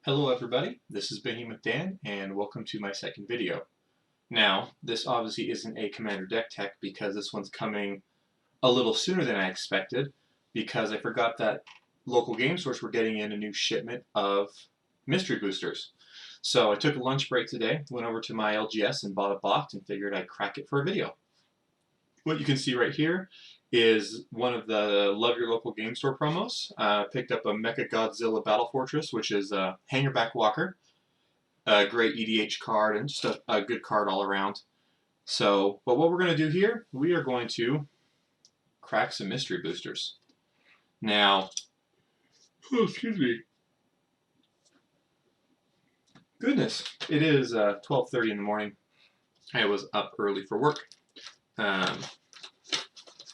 Hello everybody, this is Behemoth Dan, and welcome to my second video. Now, this obviously isn't a Commander deck tech because this one's coming a little sooner than I expected because I forgot that local game stores were getting in a new shipment of mystery boosters. So I took a lunch break today, went over to my LGS and bought a box and figured I'd crack it for a video. What you can see right here is one of the Love Your Local Game Store promos. Picked up a Mecha Godzilla Battle Fortress, which is a Hangerback Walker. A great EDH card and just a good card all around. So, but what we're going to do here, we are going to crack some mystery boosters. Now, oh, excuse me. Goodness, it is 12:30 in the morning. I was up early for work.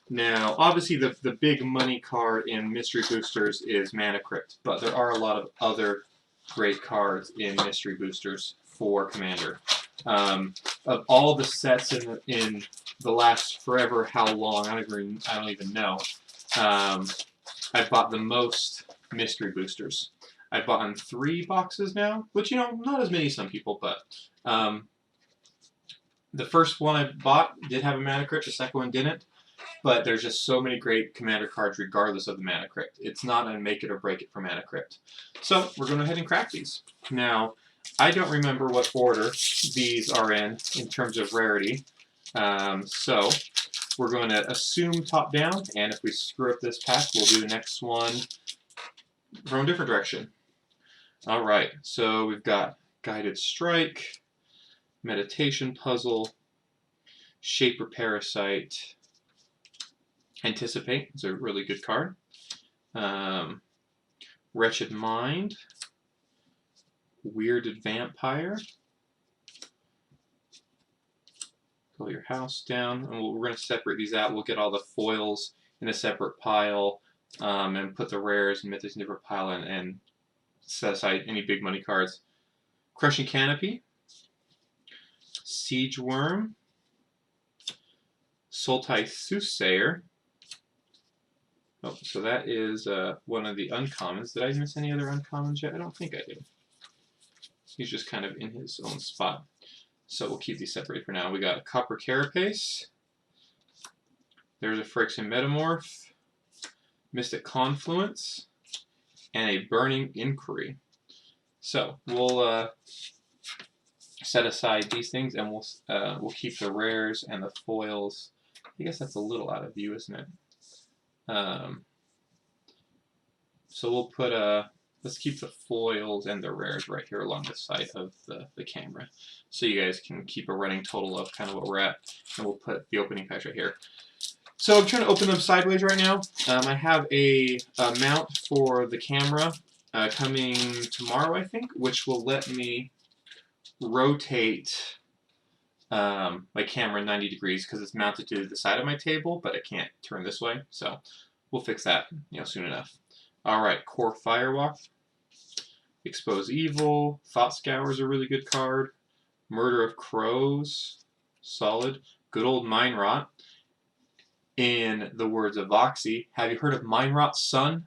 Now, obviously, the big money card in mystery boosters is Mana Crypt, but there are a lot of other great cards in mystery boosters for Commander. Of all the sets in the last forever, how long? I don't even know. I've bought the most mystery boosters. I've bought in 3 boxes now, which, you know, not as many as some people, but the first one I bought did have a Mana Crypt, the second one didn't, but there's just so many great Commander cards regardless of the Mana Crypt. It's not a make it or break it for Mana Crypt. So we're going to go ahead and crack these. Now, I don't remember what order these are in terms of rarity, so we're going to assume top down, and if we screw up this pack, we'll do the next one from a different direction. Alright, so we've got Guided Strike, Meditation Puzzle, Shaper Parasite, Anticipate is a really good card. Wretched Mind, Weirded Vampire. Pull your house down, and we're going to separate these out. We'll get all the foils in a separate pile, and put the rares and mythics in a different pile, and set aside any big money cards. Crushing Canopy, Siege Worm, Sultai Soothsayer. Oh, so that is one of the uncommons. Did I miss any other uncommons yet? I don't think I did. He's just kind of in his own spot. So we'll keep these separated for now. We got a Copper Carapace. There's a Phyrexian Metamorph, Mystic Confluence, and a Burning Inquiry. So we'll set aside these things, and we'll keep the rares and the foils. I guess that's a little out of view, isn't it? So we'll put let's keep the foils and the rares right here along the side of the camera, so you guys can keep a running total of kind of what we're at, and we'll put the opening packs right here. So I'm trying to open them sideways right now. I have a mount for the camera coming tomorrow, I think, which will let me rotate my camera 90 degrees because it's mounted to the side of my table, but it can't turn this way. So we'll fix that, soon enough. All right, Core Firewalk, Expose Evil, Thought Scour is a really good card. Murder of Crows, solid. Good old Mind Rot. In the words of Voxy, have you heard of Mind Rot's son?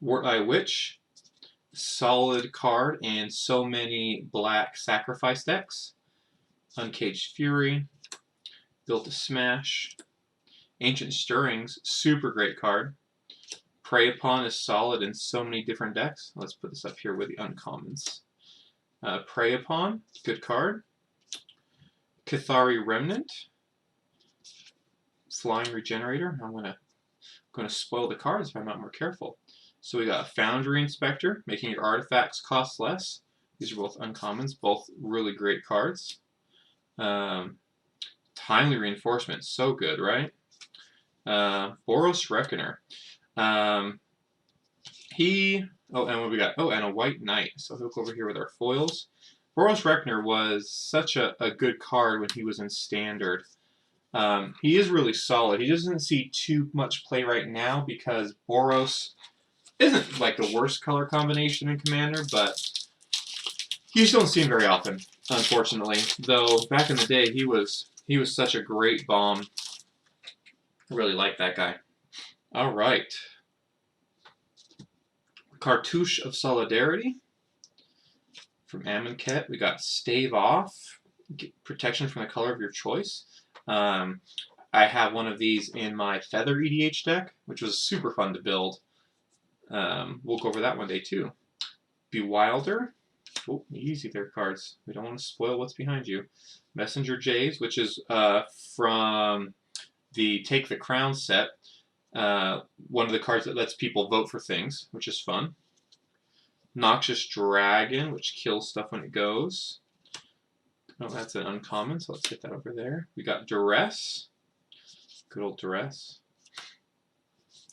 Warteye Witch, solid card in so many black sacrifice decks. Uncaged Fury, Built to Smash. Ancient Stirrings, super great card. Prey Upon is solid in so many different decks. Let's put this up here with the uncommons. Prey Upon, good card. Cathari Remnant, Flying Regenerator. I'm gonna spoil the cards if I'm not more careful. So we got Foundry Inspector, making your artifacts cost less. These are both uncommons, both really great cards. Timely Reinforcement, so good, right? Boros Reckoner. And what we got? Oh, and a White Knight. So he'll go over here with our foils. Boros Reckoner was such a good card when he was in Standard. He is really solid. He doesn't see too much play right now because Boros isn't like the worst color combination in Commander, but you just don't see him very often, unfortunately. Though back in the day, he was such a great bomb. I really like that guy. All right. Cartouche of Solidarity. From Amonkhet, we got Stave Off. Get protection from the color of your choice. I have one of these in my Feather EDH deck, which was super fun to build. We'll go over that one day too. Bewilder. Oh, easy there, cards. We don't want to spoil what's behind you. Messenger Jays, which is from the Take the Crown set. One of the cards that lets people vote for things, which is fun. Noxious Dragon, which kills stuff when it goes. Oh, that's an uncommon, so let's get that over there. We got Duress. Good old Duress.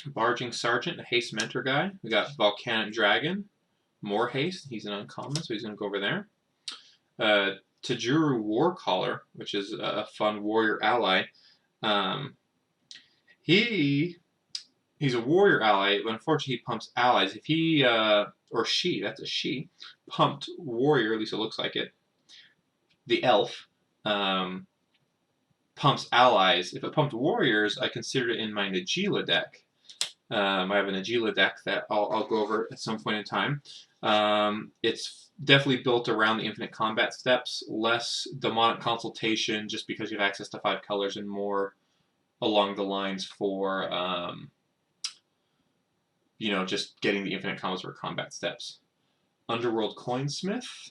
Barging Sergeant, a haste mentor guy. We got Volcanic Dragon. More haste. He's an uncommon, so he's going to go over there. Tajuru Warcaller, which is a fun warrior ally. He's a warrior ally, but unfortunately he pumps allies. If he, or she, that's a she, pumped warrior, at least it looks like it, the elf, pumps allies. If it pumped warriors, I consider it in my Najeela deck. I have a Najeela deck that I'll go over at some point in time. It's definitely built around the infinite combat steps, less demonic consultation just because you have access to 5 colors, and more along the lines for, you know, just getting the infinite combos for combat steps. Underworld Coinsmith.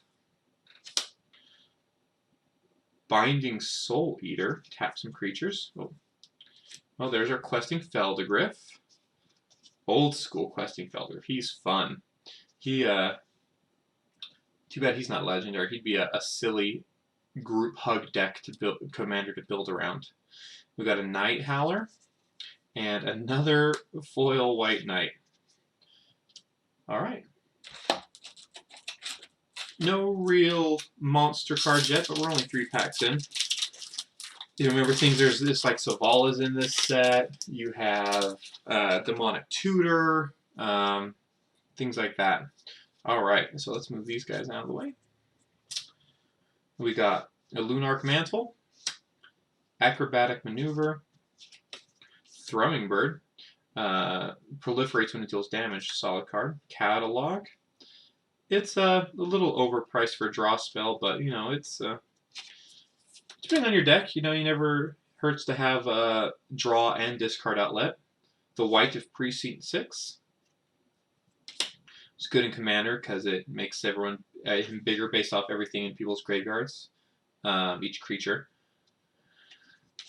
Binding Soul Eater. Tap some creatures. Oh, well, there's our Questing Feldegriff. Old school Questing Feldegriff. He's fun. He, too bad he's not legendary. He'd be a silly group hug deck to build, commander to build around. We got a Night Howler and another foil White Knight. All right. No real monster cards yet, but we're only 3 packs in. You remember things, there's this, like, Savala's in this set. You have Demonic Tutor, things like that. All right, so let's move these guys out of the way. We got a Lunarch Mantle, Acrobatic Maneuver, Thrumming Bird, proliferates when it deals damage, solid card. Catalog. It's a little overpriced for a draw spell, but you know, it's depending on your deck, you know, you never hurts to have a draw and discard outlet. The White of Precinct 6. It's good in Commander because it makes everyone even bigger based off everything in people's graveyards, each creature.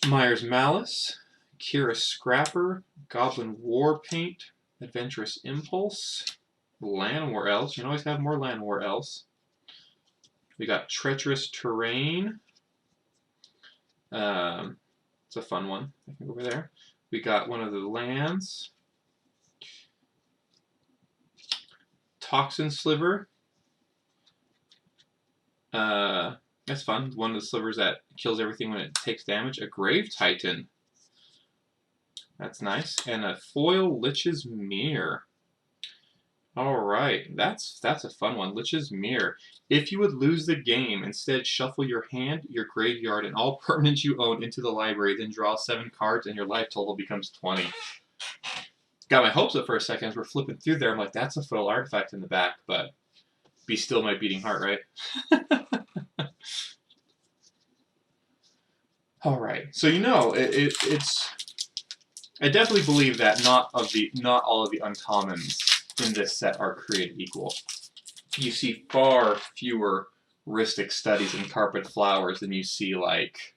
Myers Malice, Kira Scrapper, Goblin War Paint, Adventurous Impulse, Land War Elves. You can always have more Land War Elves. We got Treacherous Terrain. It's a fun one. I can go over there. We got one of the lands. Toxin Sliver. That's fun. One of the slivers that kills everything when it takes damage. A Grave Titan. That's nice. And a foil Lich's Mirror. Alright, that's a fun one. Lich's Mirror. If you would lose the game, instead shuffle your hand, your graveyard, and all permanents you own into the library, then draw 7 cards, and your life total becomes 20. Got my hopes up for a second as we're flipping through there. I'm like, that's a foil artifact in the back, but be still my beating heart, right? Alright, so you know, it's... I definitely believe that not all of the uncommons in this set are created equal. You see far fewer Ristic Studies and Carpet Flowers than you see, like,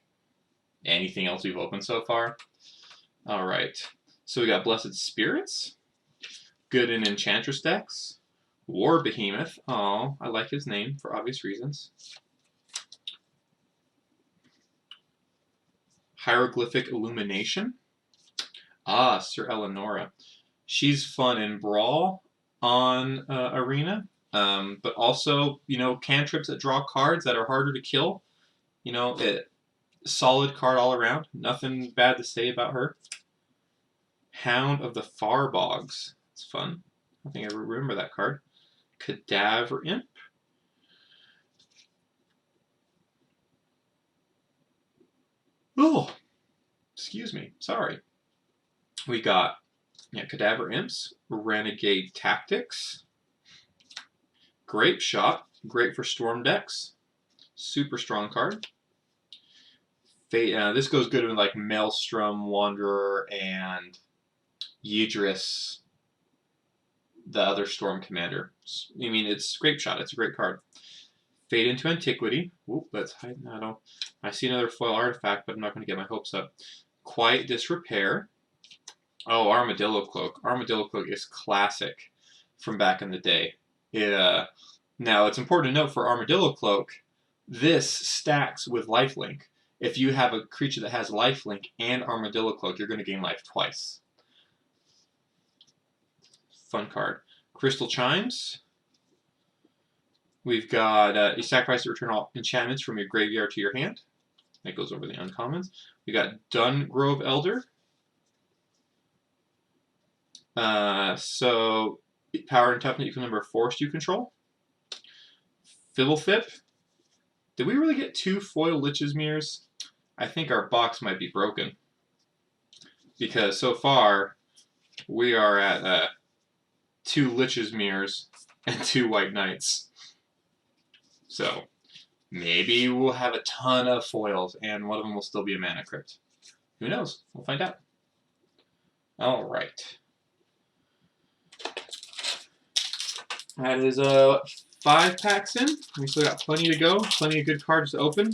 anything else we've opened so far. Alright, so we got Blessed Spirits, good in Enchantress decks, War Behemoth, oh, I like his name for obvious reasons. Hieroglyphic Illumination, ah, Sir Eleonora. She's fun in Brawl on Arena, but also, you know, cantrips that draw cards that are harder to kill. You know, solid card all around. Nothing bad to say about her. Hound of the Farbogs. It's fun. I think I remember that card. Cadaver Imp. Oh, excuse me. Sorry. We got Cadaver Imps, Renegade Tactics, Grape Shot, great for Storm decks. Super strong card. This goes good with like Maelstrom, Wanderer, and Yidris, the other Storm Commander. I mean, it's Grape Shot. It's a great card. Fade into Antiquity. Oop, let's hide. I see another foil artifact, but I'm not going to get my hopes up. Quiet Disrepair. Oh, Armadillo Cloak. Armadillo Cloak is classic from back in the day. Now, it's important to note for Armadillo Cloak, this stacks with Lifelink. If you have a creature that has Lifelink and Armadillo Cloak, you're going to gain life twice. Fun card. Crystal Chimes. We've got you sacrifice to return all enchantments from your graveyard to your hand. That goes over the uncommons. We got Dungrove Elder. So power and toughness equal number of forest you control. Fibblethip. Did we really get 2 foil Lich's Mirrors? I think our box might be broken. Because so far, we are at 2 Lich's Mirrors and 2 White Knights. So, maybe we'll have a ton of foils, and one of them will still be a Mana Crypt. Who knows? We'll find out. Alright. That is 5 packs in. We still got plenty to go. Plenty of good cards to open.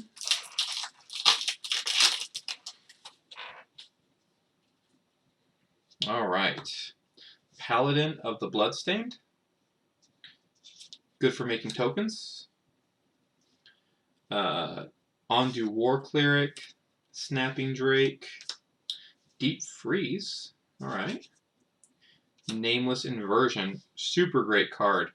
Alright. Paladin of the Bloodstained. Good for making tokens. Ondu War Cleric, Snapping Drake, Deep Freeze, alright. Nameless Inversion, super great card.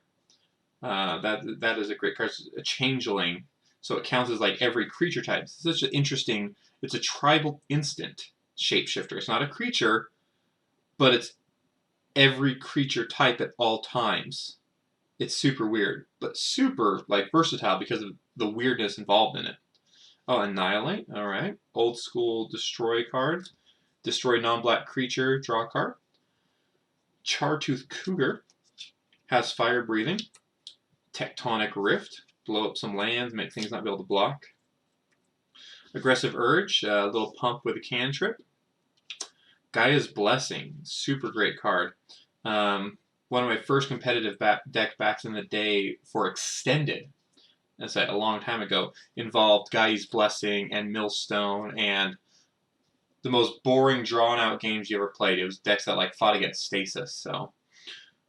That is a great card. It's a changeling, so it counts as like every creature type. It's such an interesting, it's a tribal instant shapeshifter. It's not a creature, but it's every creature type at all times. It's super weird, but super like versatile because of the weirdness involved in it. Oh, Annihilate, alright. Old school destroy card. Destroy non-black creature, draw a card. Chartooth Cougar has fire breathing. Tectonic Rift, blow up some lands, make things not be able to block. Aggressive Urge, a little pump with a cantrip. Gaia's Blessing, super great card. One of my first competitive deck backs in the day for Extended, that's a long time ago, involved Gaia's Blessing and Millstone and the most boring drawn-out games you ever played. It was decks that like fought against Stasis. So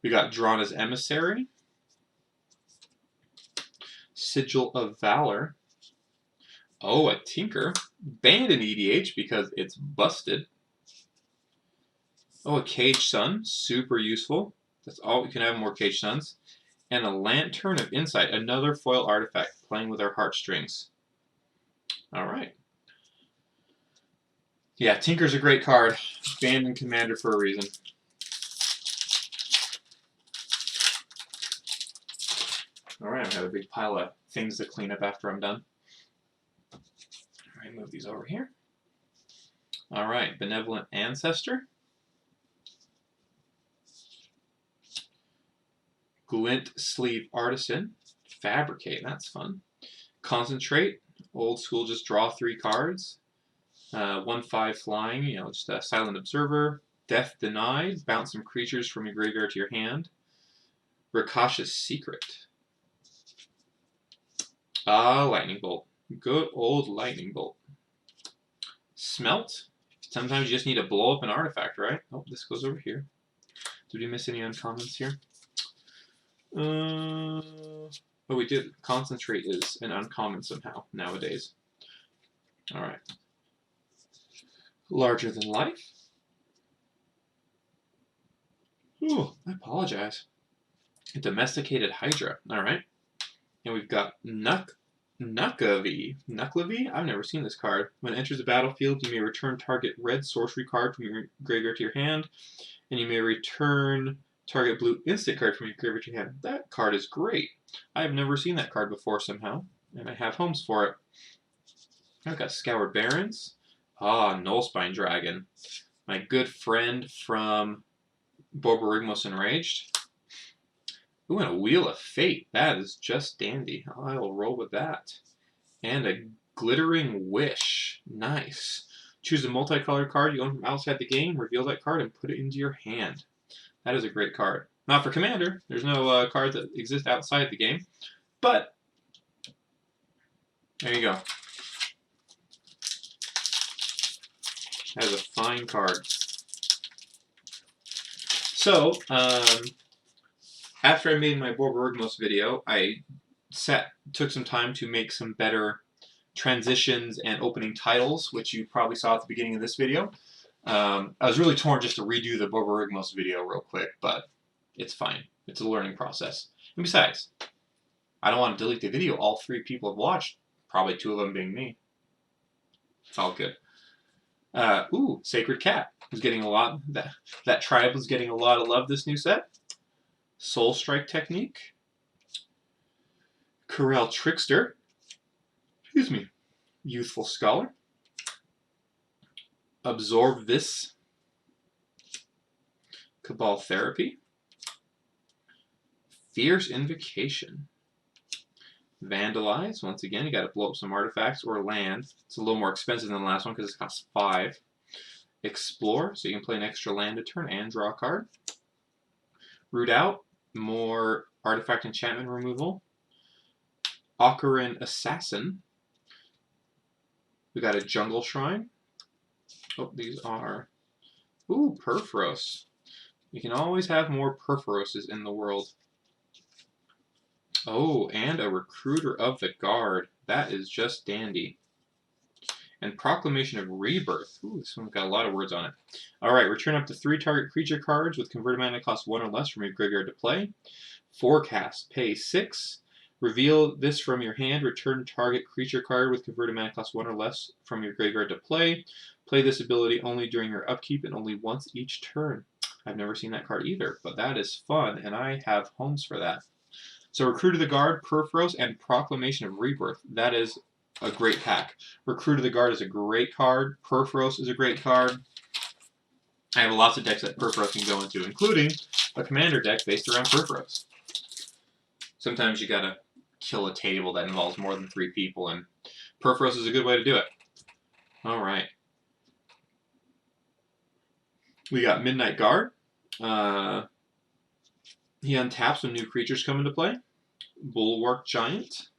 we got Drana's Emissary, Sigil of Valor. Oh, a Tinker. Banned in EDH because it's busted. Oh, a Cage Sun, super useful. That's all we can have, more Cage Suns. And a Lantern of Insight, another foil artifact, playing with our heartstrings. Alright. Yeah, Tinker's a great card. Banned in Commander for a reason. Alright, I have a big pile of things to clean up after I'm done. Alright, move these over here. Alright, Benevolent Ancestor. Glint Sleeve Artisan. Fabricate, that's fun. Concentrate. Old school, just draw 3 cards. 1/5 flying, you know, just a Silent Observer. Death Denied. Bounce some creatures from your graveyard to your hand. Rakasha's Secret. Lightning Bolt. Good old Lightning Bolt. Smelt. Sometimes you just need to blow up an artifact, right? Oh, this goes over here. Did we miss any uncommons here? Oh, we did. Concentrate is an uncommon somehow nowadays. Alright. Larger Than Life. Ooh, I apologize. A Domesticated Hydra. Alright. And we've got Nuckelavee. Nuckelavee? I've never seen this card. When it enters the battlefield, you may return target red sorcery card from your graveyard to your hand, and you may return target blue instant card from your graveyard to your hand. That card is great. I have never seen that card before somehow, and I have homes for it. I've got Scoured Barrens. Nullspine Dragon. My good friend from Borborygmos Enraged. Ooh, and a Wheel of Fate. That is just dandy. I'll roll with that. And a Glittering Wish. Nice. Choose a multicolored card you own from outside the game, reveal that card, and put it into your hand. That is a great card. Not for Commander. There's no cards that exist outside the game. But, there you go. That is a fine card. So, after I made my Borborygmos video, I took some time to make some better transitions and opening titles, which you probably saw at the beginning of this video. I was really torn just to redo the Borborygmos video real quick, but it's fine. It's a learning process. And besides, I don't want to delete the video all 3 people have watched, probably 2 of them being me. It's all good. Ooh, Sacred Cat is getting a lot. That tribe is getting a lot of love this new set. Soul Strike Technique. Corel Trickster. Excuse me. Youthful Scholar. Absorb This. Cabal Therapy. Fierce Invocation. Vandalize. Once again, you got to blow up some artifacts or land. It's a little more expensive than the last one because it costs 5. Explore, so you can play an extra land a turn and draw a card. Root Out, more artifact enchantment removal. Ocarina Assassin. We got a Jungle Shrine. Oh, these are... Ooh, Perforos. You can always have more Perforoses in the world. Oh, and a Recruiter of the Guard. That is just dandy. And Proclamation of Rebirth. Ooh, this one's got a lot of words on it. Alright, return up to 3 target creature cards with converted mana cost 1 or less from your graveyard to play. Forecast, pay 6. Reveal this from your hand. Return target creature card with converted mana cost 1 or less from your graveyard to play. Play this ability only during your upkeep and only once each turn. I've never seen that card either, but that is fun, and I have homes for that. So Recruit of the Guard, Perforos, and Proclamation of Rebirth. That is a great pack. Recruit of the Guard is a great card. Perforos is a great card. I have lots of decks that Perforos can go into, including a Commander deck based around Perforos. Sometimes you gotta kill a table that involves more than 3 people, and Perforos is a good way to do it. Alright. We got Midnight Guard. He untaps when new creatures come into play. Bulwark Giant.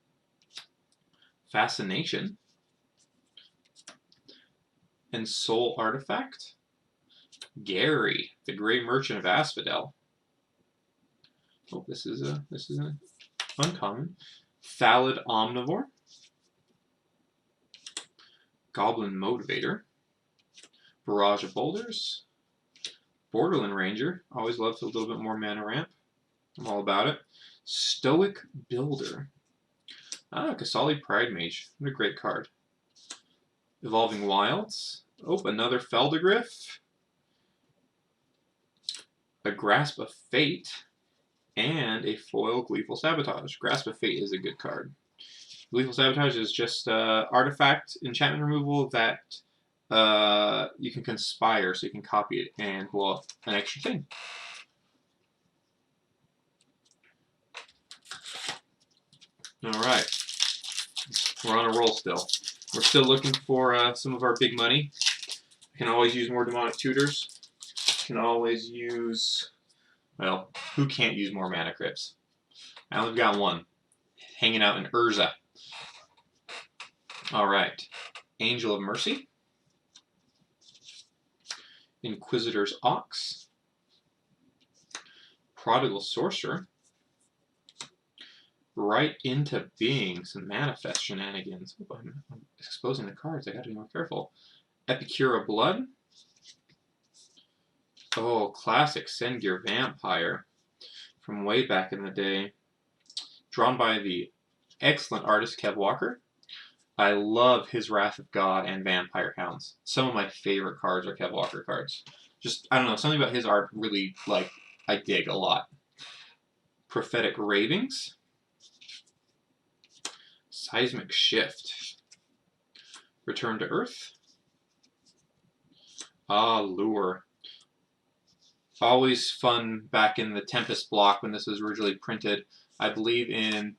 Fascination. And Soul Artifact. Gary, the Grey Merchant of Asphodel. Oh, this is an uncommon. Thallid Omnivore. Goblin Motivator. Barrage of Boulders. Borderland Ranger. Always love a little bit more mana ramp. I'm all about it. Stoic Builder. Ah, Kasali Pride Mage. What a great card. Evolving Wilds. Oh, another Feldegriff. A Grasp of Fate. And a foil Gleeful Sabotage. Grasp of Fate is a good card. Gleeful Sabotage is just artifact enchantment removal that you can conspire, so you can copy it and blow up an extra thing. Alright. We're on a roll still. We're still looking for some of our big money. We can always use more Demonic Tutors. We can always use... Well, who can't use more Mana Crypts? I only got one. Hanging out in Urza. Alright. Angel of Mercy. Inquisitor's Ox. Prodigal Sorcerer. Right into Being. Some Manifest shenanigans. Oh, I'm exposing the cards. I gotta be more careful. Epicure of Blood. Oh, classic Sengir Vampire from way back in the day. Drawn by the excellent artist Kev Walker. I love his Wrath of God and Vampire Hounds. Some of my favorite cards are Kev Walker cards. Just, I don't know, something about his art really, like, I dig a lot. Prophetic Ravings. Seismic Shift. Return to Earth. Allure. Always fun back in the Tempest block when this was originally printed. I believe in,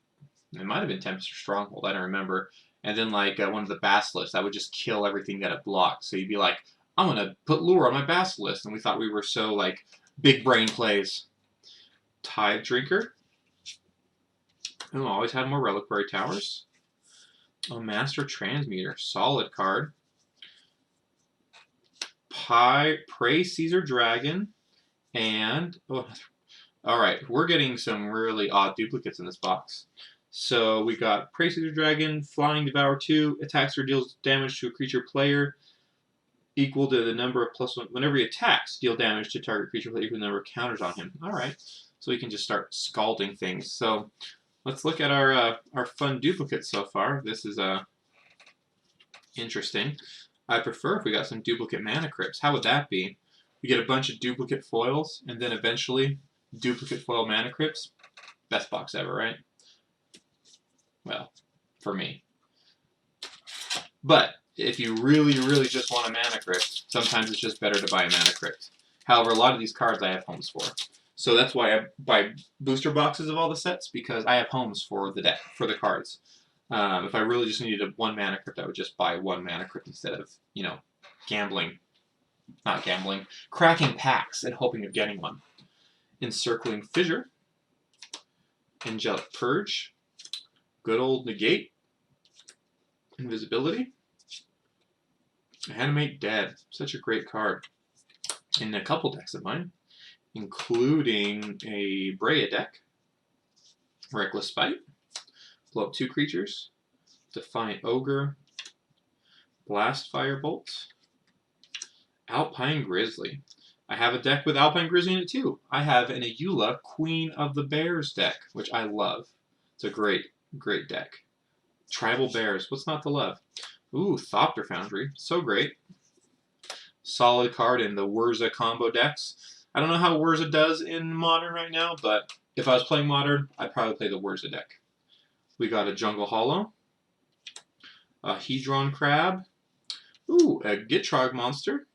it might have been Tempest or Stronghold, I don't remember. And then like one of the Basilisks, that would just kill everything that it blocked. So you'd be like, I'm gonna put Lure on my Basilisk, and we thought we were so like big brain plays. Tide Drinker. Oh, always had more Reliquary Towers. Oh, Master Transmuter, solid card. Prey Caesar Dragon. And, oh, alright, we're getting some really odd duplicates in this box. So we got Prey Caesar Dragon, Flying Devour 2, attacks or deals damage to a creature player equal to the number of +1. Whenever he attacks, deal damage to target creature player equal to the number of counters on him. Alright, so we can just start scalding things. So let's look at our fun duplicates so far. This is interesting. I prefer if we got some duplicate Mana Crypts. How would that be? We get a bunch of duplicate foils, and then eventually duplicate foil Mana Crypts. Best box ever, right? Well, for me. But if you really, really just want a Mana Crypt, sometimes it's just better to buy a Mana Crypt. However, a lot of these cards I have homes for. So that's why I buy booster boxes of all the sets, because I have homes for the deck, for the cards. If I really just needed one Mana Crypt, I would just buy one Mana Crypt instead of, you know, cracking packs and hoping of getting one. Encircling Fissure, Angelic Purge, good old Negate, Invisibility, Animate Dead, such a great card. In a couple decks of mine, including a Breya deck, Reckless Spite, blow up 2 creatures, Defiant Ogre, Blast Firebolt, Alpine Grizzly. I have a deck with Alpine Grizzly in it too. I have an Ayula Queen of the Bears deck, which I love. It's a great, great deck. Tribal Bears, what's not to love? Ooh, Thopter Foundry, so great. Solid card in the Wurza combo decks. I don't know how Wurza does in Modern right now, but if I was playing Modern, I'd probably play the Wurza deck. We got a Jungle Hollow, a Hedron Crab, ooh, a Gitrog Monster,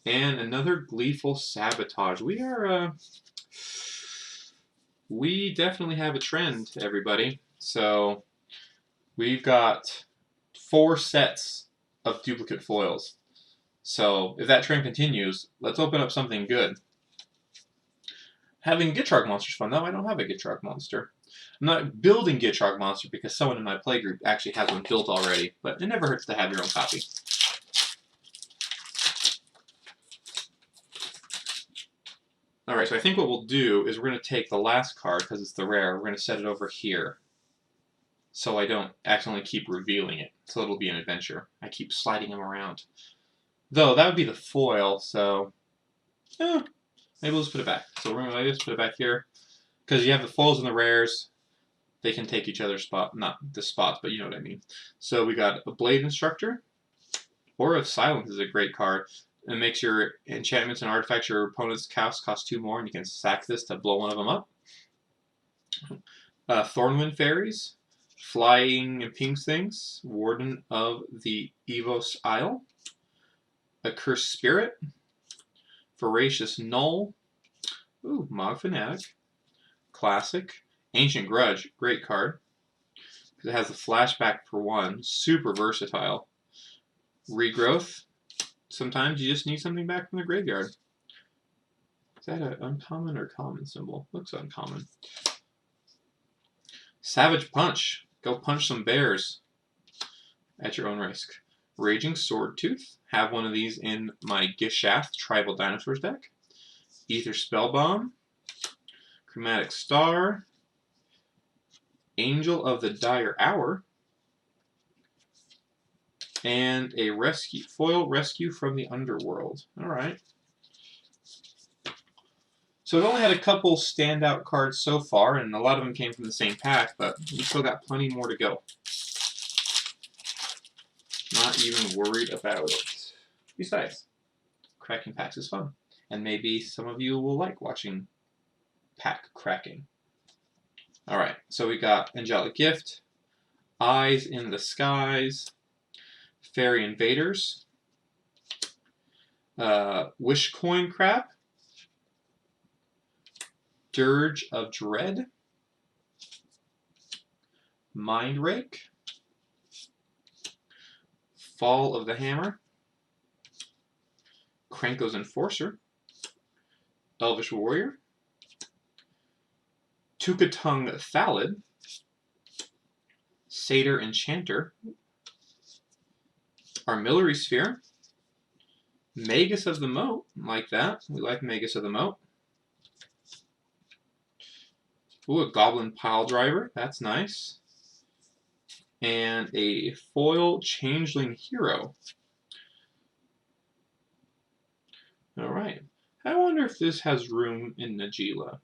and another Gleeful Sabotage. We definitely have a trend, everybody. So we've got 4 sets of duplicate foils. So if that trend continues, let's open up something good. Having Gitrog Monster is fun, though. I don't have a Gitrog Monster. I'm not building Gitrog Monster because someone in my playgroup actually has one built already, but it never hurts to have your own copy. Alright, so I think what we'll do is we're going to take the last card, because it's the rare, we're going to set it over here, so I don't accidentally keep revealing it, so it'll be an adventure. I keep sliding them around. Though, that would be the foil, so maybe we'll just put it back. So we're going to just put it back here, because you have the foils and the rares, they can take each other's spot, not the spots, but you know what I mean. So we got a Blade Instructor. Aura of Silence is a great card. It makes your enchantments and artifacts your opponent's cast cost 2 more, and you can sack this to blow one of them up. Thornwind Fairies, Flying and Pings Things, Warden of the Evos Isle, a Cursed Spirit, Voracious Null, ooh, Mog Fanatic, Classic, Ancient Grudge, great card, because it has the flashback for 1, super versatile. Regrowth, sometimes you just need something back from the graveyard. Is that an uncommon or common symbol? Looks uncommon. Savage Punch. Go punch some bears at your own risk. Raging Swordtooth. Have one of these in my Gishath Tribal Dinosaurs deck. Ether Spellbomb. Chromatic Star. Angel of the Dire Hour. And a foil rescue from the underworld. Alright. So we've only had a couple standout cards so far, and a lot of them came from the same pack, but we still got plenty more to go. Not even worried about it. Besides, cracking packs is fun. And maybe some of you will like watching pack cracking. Alright, so we got Angelic Gift, Eyes in the Skies, Fairy Invaders, Wish Coin Crab, Dirge of Dread, Mind Rake, Fall of the Hammer, Krenko's Enforcer, Elvish Warrior, Tukatung Thallid, Satyr Enchanter, Armillary Sphere, Magus of the Moat, like that. We like Magus of the Moat. Ooh, a Goblin Pile Driver, that's nice. And a foil Changeling Hero. Alright. I wonder if this has room in Najeela.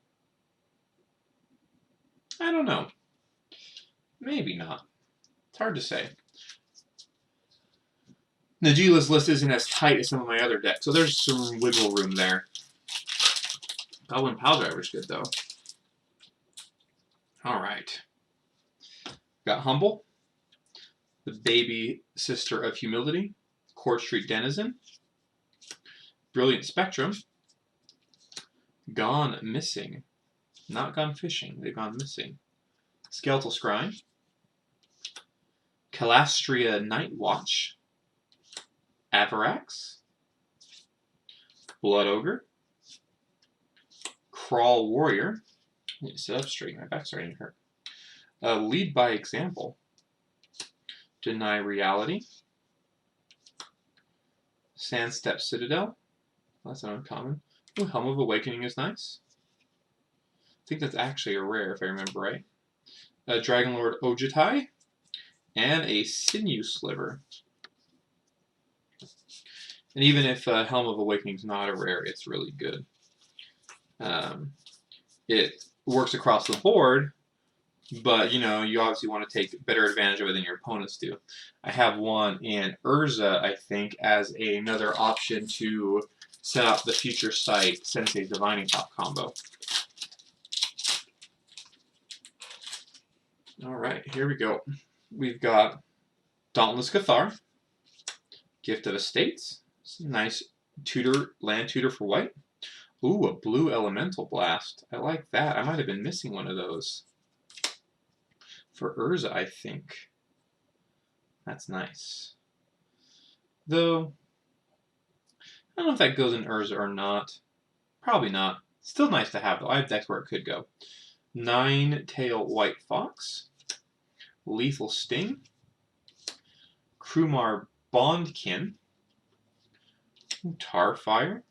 I don't know. Maybe not. It's hard to say. Najeela's list isn't as tight as some of my other decks, so there's some wiggle room there. Goblin Pile Driver's good, though. Alright. Got Humble, the Baby Sister of Humility, Court Street Denizen, Brilliant Spectrum, Gone Missing. Not gone fishing, they've gone missing. Skeletal Scrying, Calastria Night Watch, Avarax, Blood Ogre, Crawl Warrior. I need to sit up straight, my back's starting to hurt. Lead by Example, Deny Reality, Sandstep Citadel. That's an uncommon. Ooh, Helm of Awakening is nice. I think that's actually a rare, if I remember right. Dragonlord Ojutai, and a Sinew Sliver. And even if Helm of Awakening is not a rare, it's really good. It works across the board, but you obviously want to take better advantage of it than your opponents do. I have one in Urza, I think, as another option to set up the Future Sight Sensei Divining Top combo. Alright, here we go. We've got Dauntless Cathar, Gift of Estates, nice land tutor for white. Ooh, a blue Elemental Blast. I like that. I might have been missing one of those. For Urza, I think. That's nice. Though, I don't know if that goes in Urza or not. Probably not. Still nice to have, though. I have decks where it could go. Nine-Tail White Fox, Lethal Sting, Krumar Bondkin, Tarfire.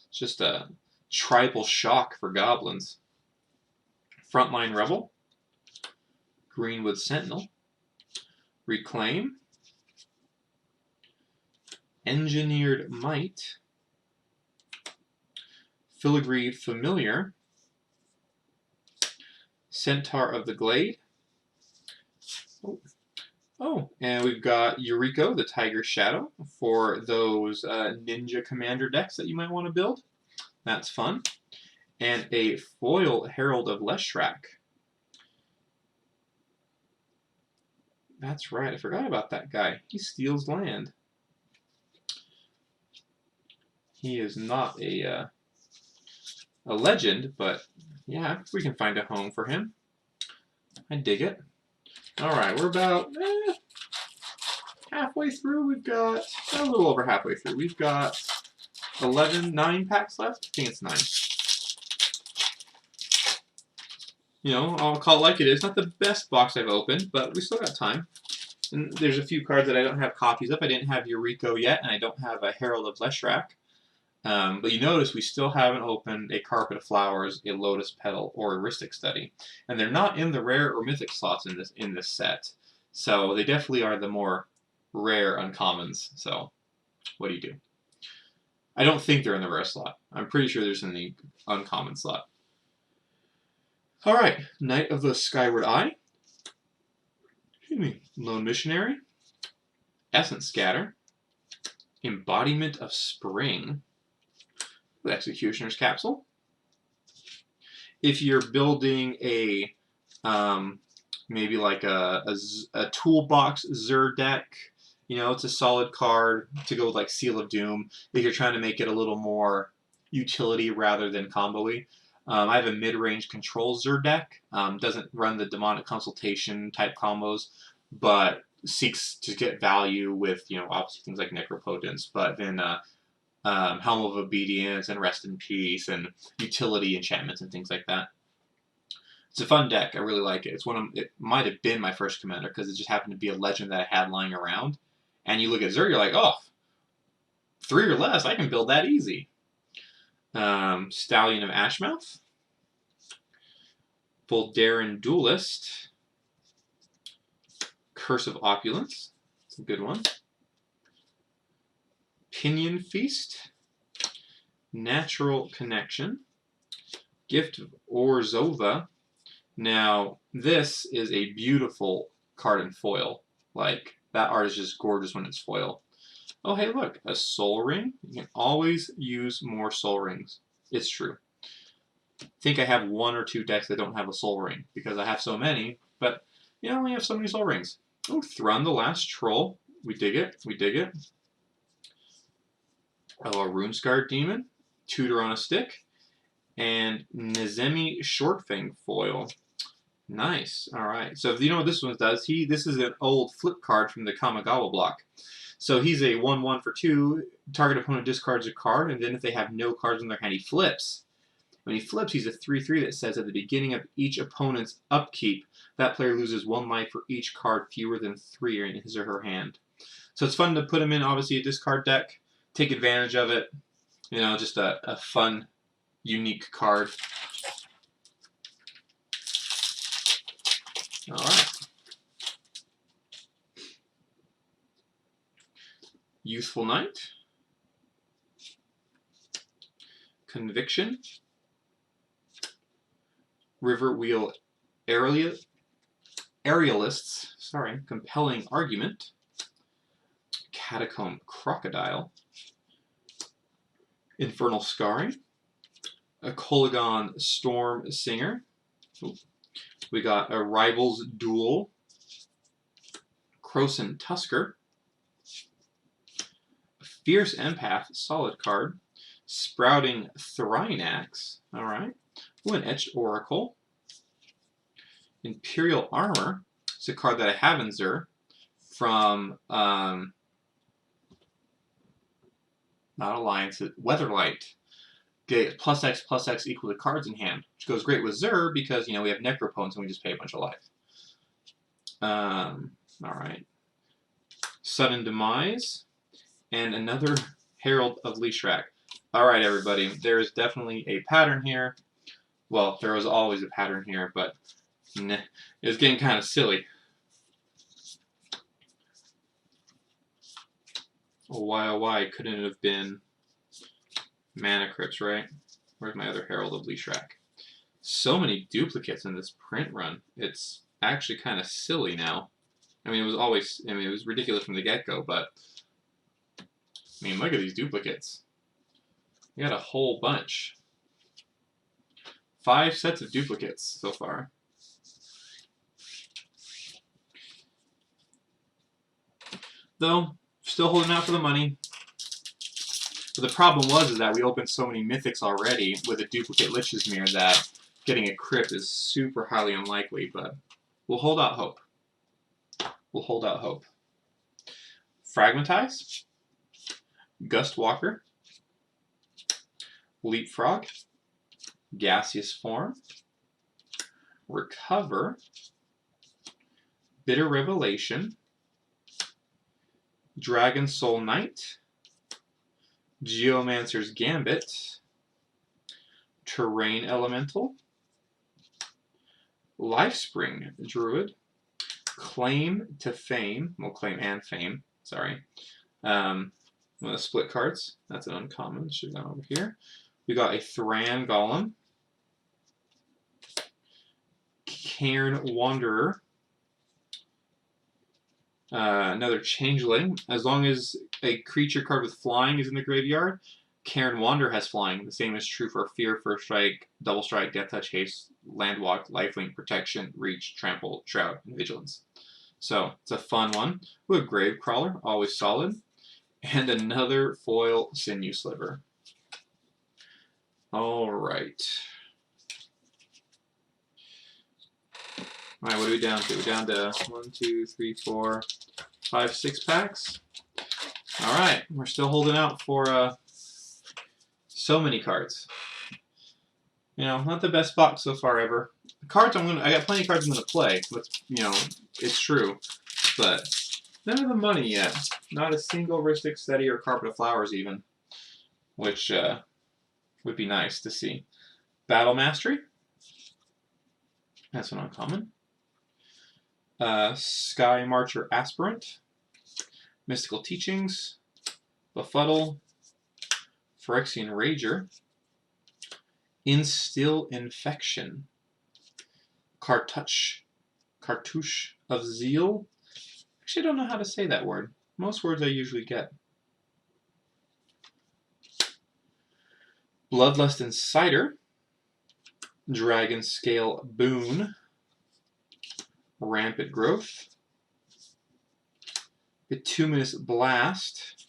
It's just a tribal shock for goblins. Frontline Rebel, Greenwood Sentinel, Reclaim, Engineered Might, Filigree Familiar, Centaur of the Glade. Oh, and we've got Yuriko, the Tiger Shadow, for those Ninja Commander decks that you might want to build. That's fun. And a foil Herald of Leshrac. That's right, I forgot about that guy. He steals land. He is not a legend, but yeah, we can find a home for him. I dig it. Alright, we're about halfway through. We've got a little over halfway through. We've got 9 packs left. I think it's 9. I'll call it like it is. Not the best box I've opened, but we still got time. And there's a few cards that I don't have copies of. I didn't have Yuriko yet, and I don't have a Herald of Leshrac. But you notice we still haven't opened a Carpet of Flowers, a Lotus Petal, or a Rhystic Study. And they're not in the rare or mythic slots in this set. So they definitely are the more rare uncommons. So what do you do? I don't think they're in the rare slot. I'm pretty sure there's in the uncommon slot. Alright, Knight of the Skyward Eye. Lone Missionary. Essence Scatter. Embodiment of Spring. With Executioner's Capsule. If you're building a maybe like a toolbox Zur deck, it's a solid card to go with like Seal of Doom. If you're trying to make it a little more utility rather than combo-y, I have a mid-range control Xur deck. Doesn't run the demonic consultation type combos, but seeks to get value with, obviously things like Necropotence, but then Helm of Obedience and Rest in Peace and utility enchantments and things like that. It's a fun deck. I really like it. It might have been my first commander because it just happened to be a legend that I had lying around. And you look at Xur, you're like, oh, 3 or less, I can build that easy. Stallion of Ashmouth. Voldaren Duelist. Curse of Opulence. It's a good one. Pinion Feast. Natural Connection. Gift of Orzhova. Now, this is a beautiful card in foil. Like, that art is just gorgeous when it's foil. Oh, hey, look, a Soul Ring. You can always use more Soul Rings. It's true. I think I have 1 or 2 decks that don't have a Soul Ring because I have so many, but I only have so many Soul Rings. Oh, Thrun the Last Troll. We dig it. We dig it. Oh, a Runescarred Demon. Tutor on a Stick. And Nezemi Shortfang foil. Nice. All right. So you know what this one does? This is an old flip card from the Kamigawa block. So he's a 1/1 for 2. Target opponent discards a card, and then if they have no cards in their hand, he flips. When he flips, he's a 3/3 that says at the beginning of each opponent's upkeep, that player loses 1 life for each card fewer than 3 in his or her hand. So it's fun to put him in, obviously, a discard deck. Take advantage of it. Just a fun, unique card. All right. Youthful Knight. Conviction. Riverwheel Aerialists. Sorry. Compelling Argument. Catacomb Crocodile. Infernal Scarring. A Kolagon Storm Singer. Ooh. We got a Rivals Duel. Krosan Tusker. Fierce Empath, solid card. Sprouting Thrynax, alright. Ooh, an Etched Oracle. Imperial Armor, it's a card that I have in Xur from, not Alliance, Weatherlight. Get +X equal to cards in hand, which goes great with Xur because, we have Necropotence and we just pay a bunch of life. Alright. Sudden Demise. And another Herald of Leshrac. Alright, everybody. There is definitely a pattern here. Well, there was always a pattern here, but it was getting kind of silly. Oh, why couldn't it have been Mana Crypts, right? Where's my other Herald of Leshrac? So many duplicates in this print run. It's actually kind of silly now. It was ridiculous from the get-go, but look at these duplicates. We got a whole bunch. 5 sets of duplicates so far. Though, still holding out for the money. But the problem was that we opened so many mythics already with a duplicate Lich's Mirror that getting a crypt is super highly unlikely, but we'll hold out hope. We'll hold out hope. Fragmentize. Gustwalker. Leapfrog. Gaseous Form. Recover. Bitter Revelation. Dragon Soul Knight. Geomancer's Gambit. Terrain Elemental. Lifespring Druid. Claim to Fame. Well, Claim and Fame. Sorry. Split cards. That's an uncommon. Should have gone over here. We got a Thran Golem. Cairn Wanderer. Another Changeling. As long as a creature card with flying is in the graveyard, Cairn Wanderer has flying. The same is true for Fear, First Strike, Double Strike, Death Touch, Haste, Landwalk, Lifelink, Protection, Reach, Trample, Shroud, and Vigilance. So, it's a fun one. Ooh, a Gravecrawler, always solid. And another foil Sinew Sliver. Alright. Alright, what are we down to? We're down to 1, 2, 3, 4, 5, 6 packs. Alright, we're still holding out for so many cards. You know, not the best box so far ever. The cards I got plenty of cards I'm gonna play. You know, it's true. But none of the money yet. Not a single Ristic Steady or Carpet of Flowers even. Which would be nice to see. Battle Mastery. That's an uncommon. Sky Marcher Aspirant. Mystical Teachings. Befuddle. Phyrexian Rager. Instill Infection. Cartouche of Zeal. Actually, I don't know how to say that word. Most words I usually get. Bloodlust Insider. Dragon Scale Boon. Rampant Growth. Bituminous Blast.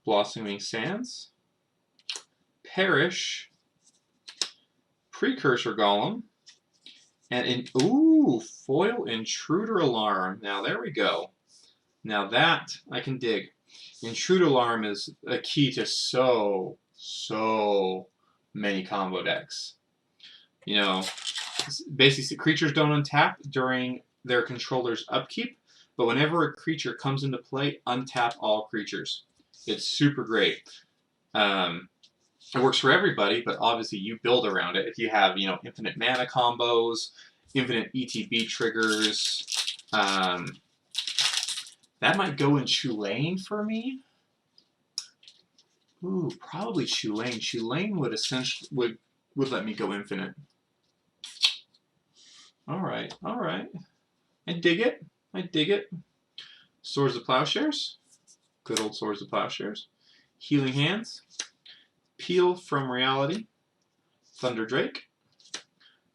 Blossoming Sands. Perish. Precursor Golem. And foil Intruder Alarm. Now there we go. Now that I can dig. Intruder Alarm is a key to so many combo decks. You know, basically creatures don't untap during their controller's upkeep, but whenever a creature comes into play, untap all creatures. It's super great. It works for everybody, but obviously you build around it. If you have, you know, infinite mana combos, infinite ETB triggers, that might go in Chulane for me. Ooh, probably Chulane. Chulane would essentially would let me go infinite. All right. I dig it. Swords of Plowshares. Good old Swords of Plowshares. Healing Hands. Peel from Reality. Thunder Drake.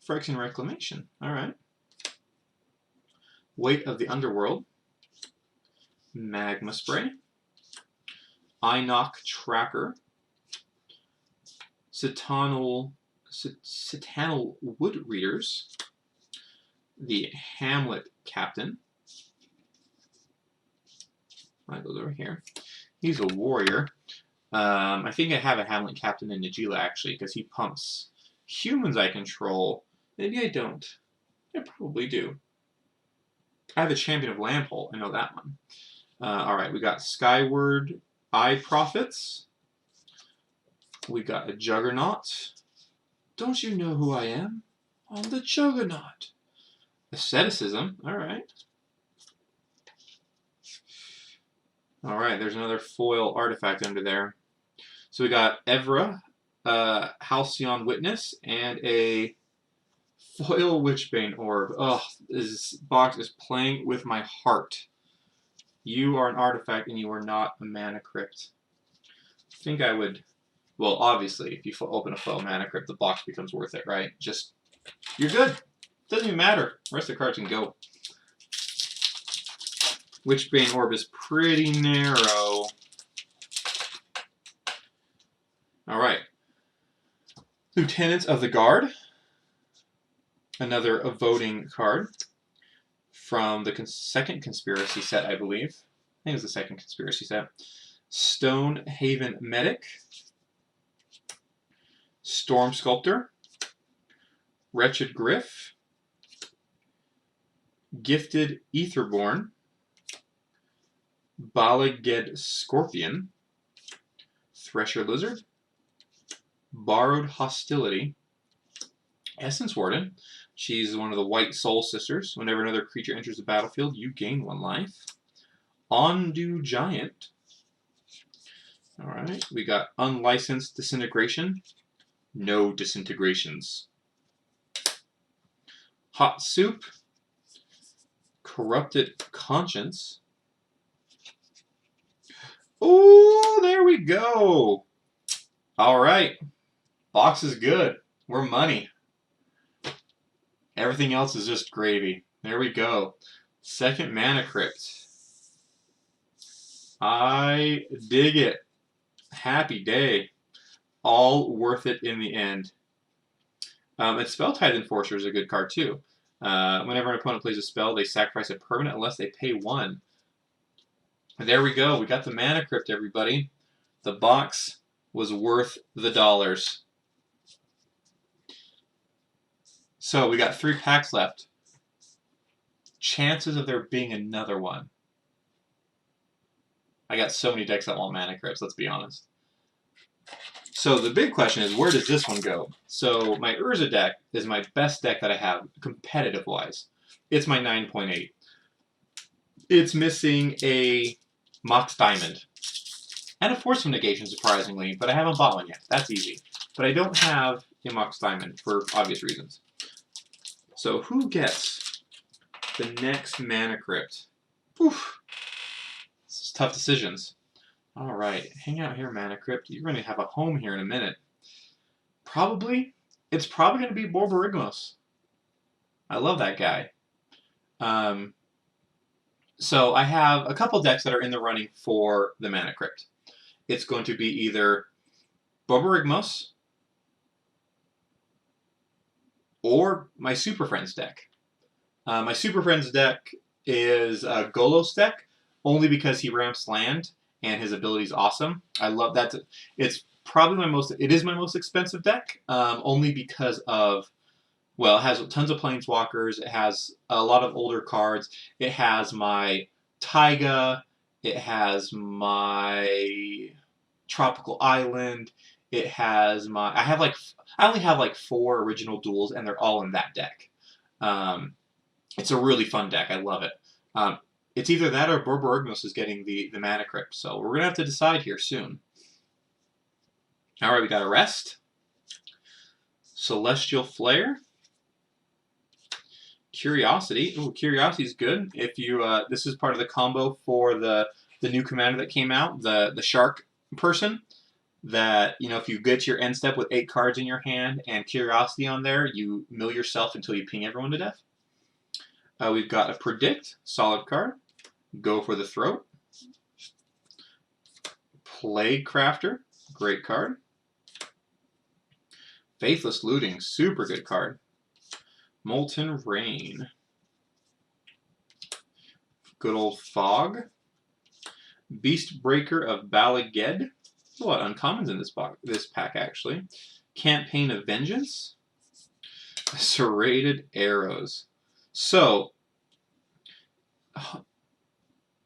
Phyrexian Reclamation. All right. Weight of the Underworld. Magma Spray. Inoc Tracker. Citanal Wood Readers. The Hamlet Captain. That goes over here. He's a warrior. I think I have a Hamlet Captain in Najeela, actually, because he pumps humans I control. Maybe I don't. I probably do. I have a Champion of Lampole. I know that one. Alright, we got Skyward Eye Prophets. We got a Juggernaut. Don't you know who I am? I'm the Juggernaut. Asceticism. Alright. Alright, there's another foil artifact under there. So we got Evra, Halcyon Witness, and a foil Witchbane Orb. Oh, this box is playing with my heart. You are an artifact and you are not a Mana Crypt. I think I would... Well, obviously, if you open a foil Mana Crypt, the box becomes worth it, right? Just... You're good. Doesn't even matter. The rest of the cards can go. Witchbane Orb is pretty narrow. Alright. Lieutenants of the Guard. Another voting card from the second conspiracy set, I believe. I think it was the second conspiracy set. Stone Haven Medic. Storm Sculptor. Wretched Griff. Gifted Etherborn. Balaged Scorpion. Thresher Lizard. Borrowed Hostility. Essence Warden. She's one of the White Soul Sisters. Whenever another creature enters the battlefield, you gain 1 life. Ondu Giant. Alright, we got Unlicensed Disintegration. No disintegrations. Hot Soup. Corrupted Conscience. Oh, there we go. Alright. Box is good. We're money. Everything else is just gravy. There we go. Second Mana Crypt. I dig it. Happy day. All worth it in the end. And Spell-Tithe Enforcer is a good card too. Whenever an opponent plays a spell, they sacrifice a permanent unless they pay 1. There we go. We got the Mana Crypt, everybody. The box was worth the dollars. So we got 3 packs left. Chances of there being another one. I got so many decks that want Mana Crypts, let's be honest. So the big question is, where does this one go? So my Urza deck is my best deck that I have, competitive-wise. It's my 9.8. It's missing a Mox Diamond. And a Force of Negation, surprisingly, but I haven't bought one yet. That's easy. But I don't have a Mox Diamond, for obvious reasons. So who gets the next Mana Crypt? Oof. This is tough decisions. Alright, hang out here, Mana Crypt. You're going to have a home here in a minute. It's probably going to be Borborygmos. I love that guy. So I have a couple decks that are in the running for the Mana Crypt. It's going to be either Borborygmos or my Super Friends deck. My Super Friends deck is a Golos deck, only because he ramps land and his ability is awesome. I love that. It's probably it is my most expensive deck, only because of, well, it has tons of Planeswalkers, it has a lot of older cards, it has my Taiga, it has my Tropical Island, it has my, I only have like 4 original duels, and they're all in that deck. It's a really fun deck, I love it. It's either that or Borborygmos is getting the Mana Crypt, so we're going to have to decide here soon. Alright, we got Arrest, Celestial Flare, Curiosity. Ooh, Curiosity is good. If you this is part of the combo for the new commander that came out, the Shark person. That, you know, if you get to your end step with 8 cards in your hand and Curiosity on there, you mill yourself until you ping everyone to death. We've got a Predict, solid card. Go for the Throat. Plague Crafter, great card. Faithless Looting, super good card. Molten Rain. Good old Fog. Beast Breaker of Balaged. A lot of uncommons in this pack, actually. Campaign of Vengeance. Serrated Arrows. So,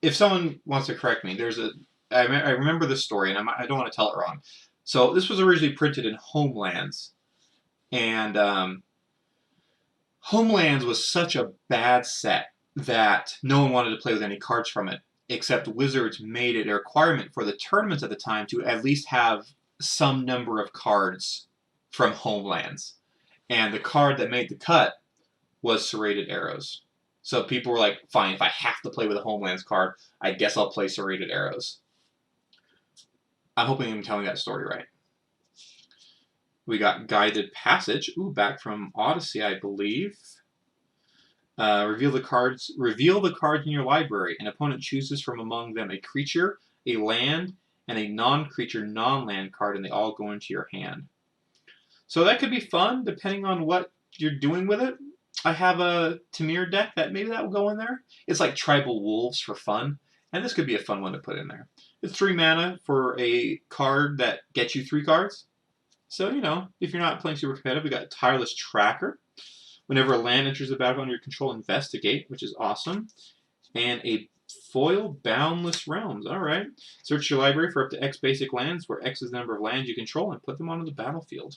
if someone wants to correct me, I remember this story, and I don't want to tell it wrong. So, this was originally printed in Homelands. And Homelands was such a bad set that no one wanted to play with any cards from it, except Wizards made it a requirement for the tournaments at the time to at least have some number of cards from Homelands. And the card that made the cut was Serrated Arrows. So people were like, fine, if I have to play with a Homelands card, I guess I'll play Serrated Arrows. I'm hoping I'm telling that story right. We got Guided Passage. Ooh, back from Odyssey, I believe. Reveal the cards in your library. An opponent chooses from among them a creature, a land, and a non-creature, non-land card, and they all go into your hand. So that could be fun, depending on what you're doing with it. I have a Tamir deck that maybe that will go in there. It's like Tribal Wolves for fun, and this could be a fun one to put in there. It's 3 mana for a card that gets you 3 cards. So, you know, if you're not playing super competitive, we got Tireless Tracker. Whenever a land enters the battlefield under your control, investigate, which is awesome. And a Foil Boundless Realms. Alright. Search your library for up to X basic lands, where X is the number of lands you control, and put them onto the battlefield.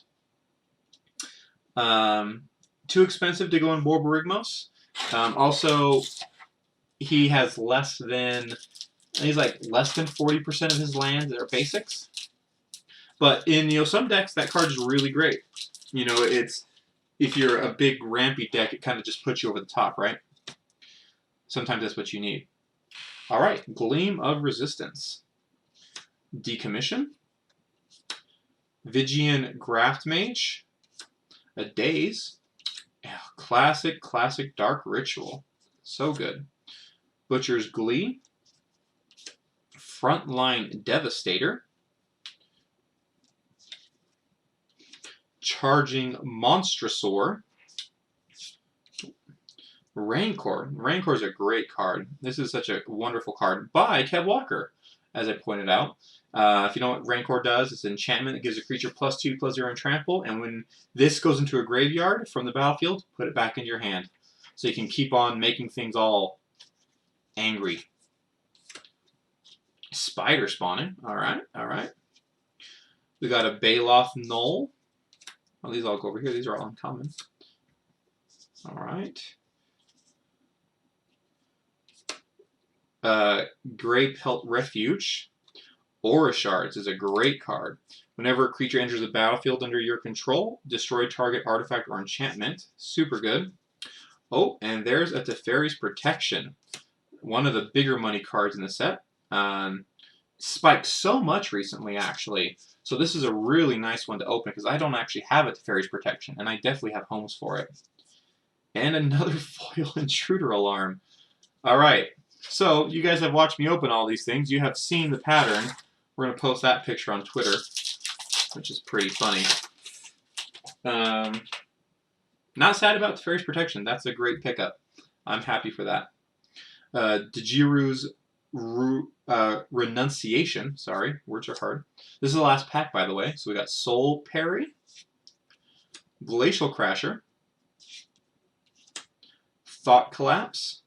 Too expensive to go in Borborygmos. Also, he has less than 40% of his lands that are basics. But in some decks, that card is really great. If you're a big rampy deck, it kind of just puts you over the top, right? Sometimes that's what you need. All right, Gleam of Resistance. Decommission. Vigian Graft Mage. A Daze. Classic Dark Ritual. So good. Butcher's Glee. Frontline Devastator. Charging Monstrosaur. Rancor. Rancor is a great card. This is such a wonderful card by Kev Walker, as I pointed out. If you know what Rancor does, it's an enchantment that gives a creature +2/+0 and trample, and when this goes into a graveyard from the battlefield, put it back into your hand. So you can keep on making things all angry. Spider spawning. Alright, alright. We got a Baloth Knoll. Oh, these all go over here. These are all uncommon. Alright. Grey Pelt Refuge. Aura Shards is a great card. Whenever a creature enters the battlefield under your control, destroy target artifact or enchantment. Super good. Oh, and there's a Teferi's Protection. One of the bigger money cards in the set. Spiked so much recently, actually. So this is a really nice one to open because I don't actually have a Teferi's Protection, and I definitely have homes for it. And another foil Intruder Alarm. Alright, so you guys have watched me open all these things. You have seen the pattern. We're going to post that picture on Twitter, which is pretty funny. Not sad about Teferi's Protection. That's a great pickup. I'm happy for that. Dejiru's Renunciation. Sorry, words are hard. This is the last pack, by the way. So we got Soul Parry, Glacial Crasher, Thought Collapse,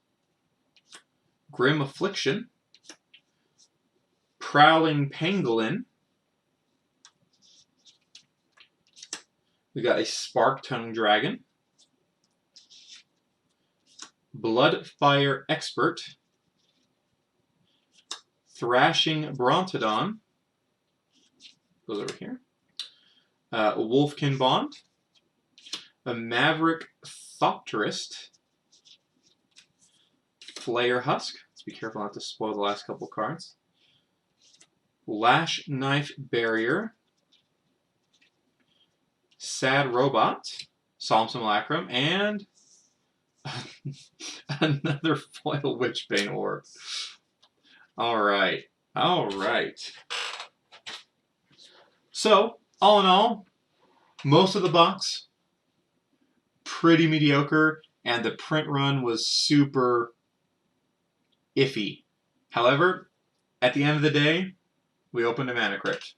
Grim Affliction, Prowling Pangolin. We got a Spark-Tongue Dragon, Bloodfire Expert, Thrashing Brontodon, goes over here, Wolfkin Bond, a Maverick Thopterist, Flayer Husk, let's be careful not to spoil the last couple cards, Lash Knife Barrier, Sad Robot, Solemn Simulacrum, and another foil Witchbane Orb. Alright, alright. So, all in all, most of the box, pretty mediocre, and the print run was super iffy. However, at the end of the day, we opened a Mana Crypt,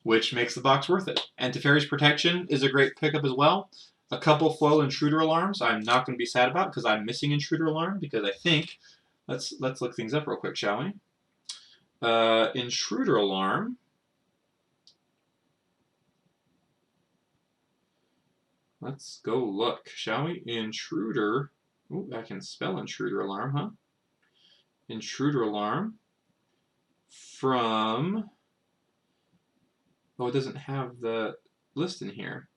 which makes the box worth it. And Teferi's Protection is a great pickup as well. A couple foil Intruder Alarms I'm not going to be sad about because I'm missing Intruder Alarm because I think, let's look things up real quick, shall we? Intruder Alarm. Let's go look, shall we? Intruder. Ooh, I can spell Intruder Alarm, huh? Intruder Alarm from... Oh, it doesn't have the list in here.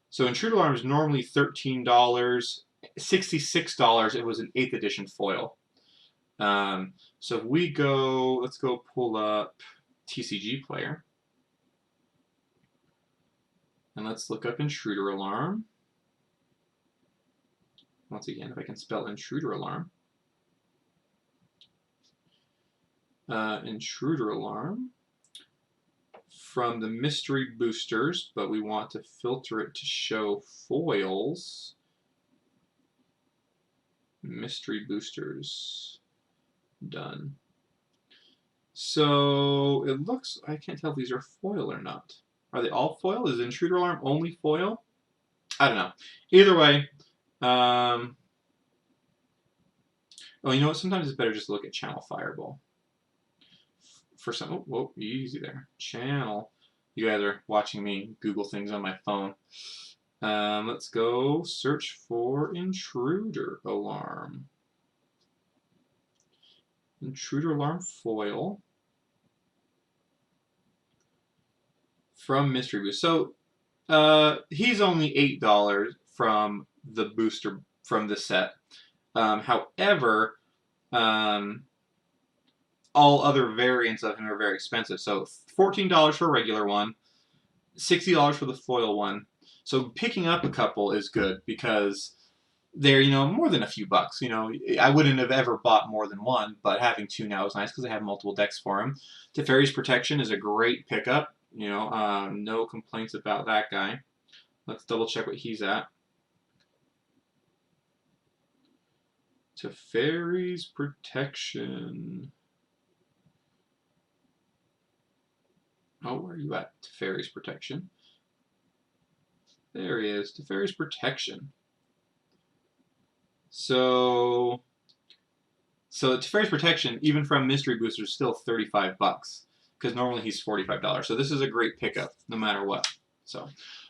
So Intruder Alarm is normally $13, $66. It was an 8th edition foil. So if we go, let's go pull up TCG Player. And let's look up Intruder Alarm. Once again, if I can spell Intruder Alarm. Intruder Alarm from the mystery boosters, but we want to filter it to show foils. Mystery boosters. Done. So it looks, I can't tell if these are foil or not. Are they all foil? Is Intruder Alarm only foil? I don't know. Either way, oh, you know what? Sometimes it's better just to look at Channel Fireball. For some, oh, whoa, easy there. Channel. You guys are watching me Google things on my phone. Let's go search for Intruder Alarm. Intruder Alarm foil from Mystery Boost. So he's only $8 from the booster from the set. However, all other variants of him are very expensive. So $14 for a regular one, $60 for the foil one. So picking up a couple is good because they're, you know, more than a few bucks. You know, I wouldn't have ever bought more than one, but having two now is nice because I have multiple decks for him. Teferi's Protection is a great pickup. You know, no complaints about that guy. Let's double check what he's at. Teferi's Protection. Oh, where are you at? Teferi's Protection. There he is. Teferi's Protection. So Teferi's Protection, even from Mystery Booster, is still $35 because normally he's $45. So this is a great pickup, no matter what. So,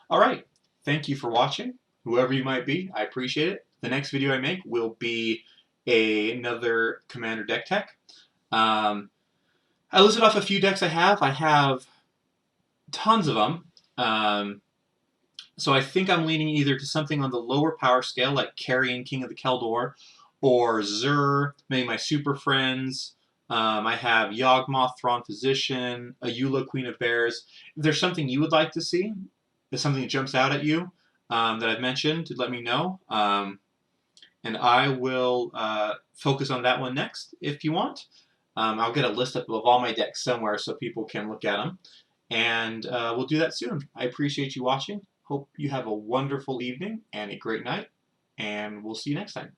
all right. Thank you for watching, whoever you might be. I appreciate it. The next video I make will be another Commander deck tech. I listed off a few decks I have. I have tons of them. So I think I'm leaning either to something on the lower power scale, like Carrion King of the Keldor, or Zur, maybe my Super Friends. I have Yawgmoth, Thrawn Physician, Ayula, Queen of Bears. If there's something you would like to see, there's something that jumps out at you that I've mentioned, let me know. And I will focus on that one next if you want. I'll get a list up of all my decks somewhere so people can look at them. And we'll do that soon. I appreciate you watching. Hope you have a wonderful evening and a great night. And we'll see you next time.